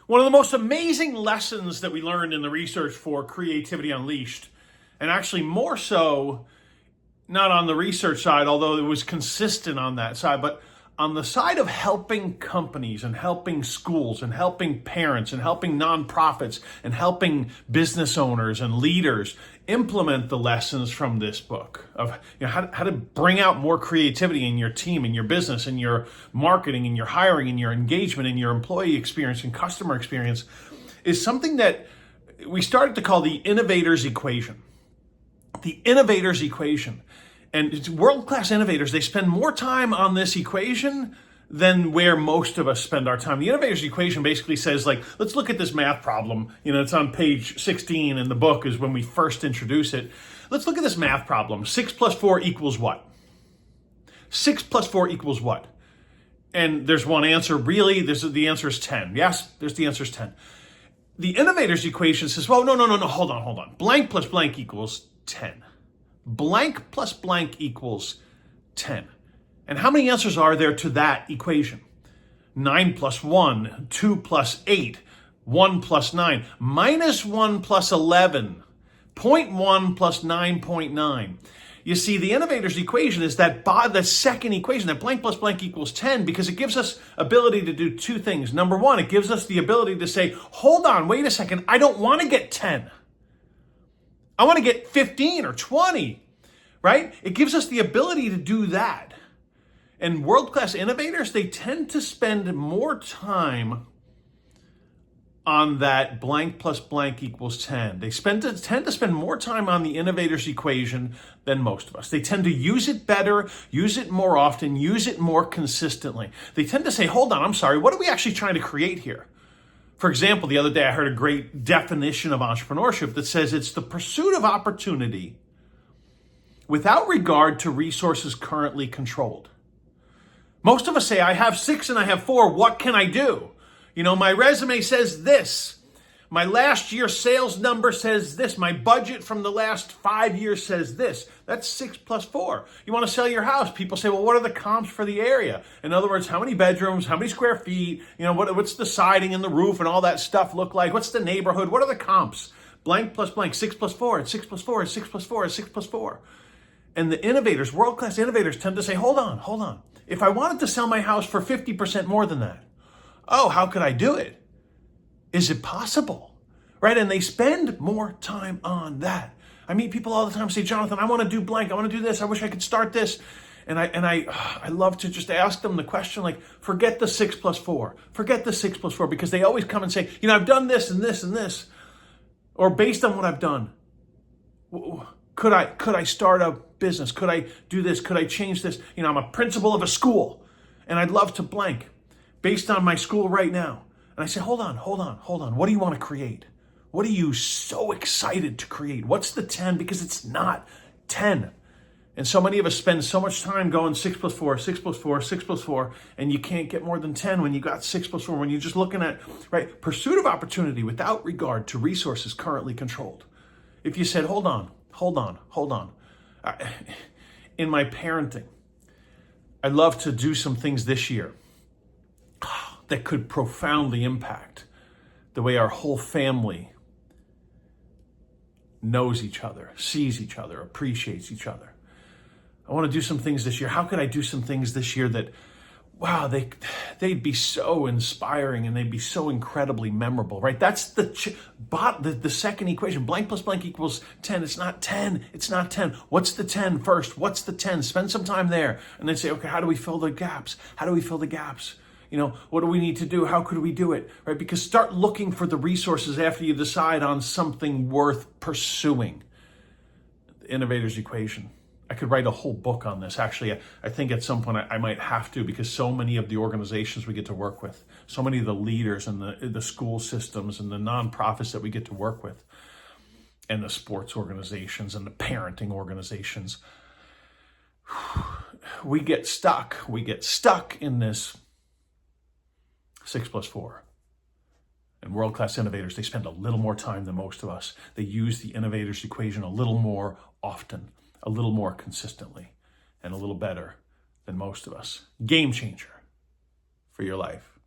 One of the most amazing lessons that we learned in the research for Creativity Unleashed, and actually more so, not on the research side, although it was consistent on that side, but on the side of helping companies and helping schools and helping parents and helping nonprofits and helping business owners and leaders implement the lessons from this book of how to bring out more creativity in your team, in your business, in your marketing, in your hiring, in your engagement, in your employee experience and customer experience, is something that we started to call the Innovators equation. The Innovators equation. And it's world-class innovators, they spend more time on this equation than where most of us spend our time. The Innovators equation basically says, let's look at this math problem. It's on page 16 in the book is when we first introduce it. Let's look at this math problem. 6 plus 4 equals what? 6 plus 4 equals what? And there's one answer. Really, the answer is 10. Yes, the answer is 10. The Innovators equation says, well, no, hold on. Blank plus blank equals 10. Blank plus blank equals 10. And how many answers are there to that equation? 9 plus 1, 2 plus 8, 1 plus 9, minus 1 plus 11, 0.1 plus 9.9. You see, the Innovators equation is that the second equation, that blank plus blank equals 10, because it gives us ability to do two things. Number one, it gives us the ability to say, hold on, wait a second, I don't want to get 10. I want to get 15 or 20, right? It gives us the ability to do that. And world-class innovators, they tend to spend more time on that blank plus blank equals 10. They tend to spend more time on the Innovators equation than most of us. They tend to use it better, use it more often, use it more consistently. They tend to say, hold on, I'm sorry, what are we actually trying to create here? For example, the other day I heard a great definition of entrepreneurship that says it's the pursuit of opportunity without regard to resources currently controlled. Most of us say, I have 6 and I have 4, what can I do? My resume says this. My last year's sales number says this. My budget from the last 5 years says this. That's 6 plus 4. You want to sell your house. People say, well, what are the comps for the area? In other words, how many bedrooms, how many square feet, what's the siding and the roof and all that stuff look like? What's the neighborhood? What are the comps? Blank plus blank, 6 plus 4, it's 6 plus 4, it's 6 plus 4, it's 6 plus 4. And the innovators, world-class innovators, tend to say, hold on. If I wanted to sell my house for 50% more than that, how could I do it? Is it possible? Right? And they spend more time on that. I meet people all the time say, Jonathan, I want to do blank. I want to do this. I wish I could start this. And I love to just ask them the question, forget the 6 plus 4. Forget the 6 plus 4, because they always come and say, I've done this and this and this. Or based on what I've done, could I start a business? Could I do this? Could I change this? I'm a principal of a school and I'd love to blank based on my school right now. And I say, hold on. What do you want to create? What are you so excited to create? What's the 10? Because it's not 10. And so many of us spend so much time going 6 plus 4, 6 plus 4, 6 plus 4, and you can't get more than 10 when you got 6 plus 4, when you're just looking at, right, pursuit of opportunity without regard to resources currently controlled. If you said, hold on. In my parenting, I'd love to do some things this year that could profoundly impact the way our whole family knows each other, sees each other, appreciates each other. I want to do some things this year. How could I do some things this year that, wow, they'd be so inspiring and they'd be so incredibly memorable, right? That's the second equation. Blank plus blank equals 10. It's not 10. It's not 10. What's the 10 first? What's the 10? Spend some time there. And then say, okay, how do we fill the gaps? What do we need to do? How could we do it, right? Because start looking for the resources after you decide on something worth pursuing. The Innovators equation. I could write a whole book on this. Actually, I think at some point I might have to, because so many of the organizations we get to work with, so many of the leaders and the school systems and the nonprofits that we get to work with, and the sports organizations and the parenting organizations, we get stuck. We get stuck in this 6 plus 4. And world-class innovators, they spend a little more time than most of us. They use the Innovators equation a little more often, a little more consistently, and a little better than most of us. Game changer for your life.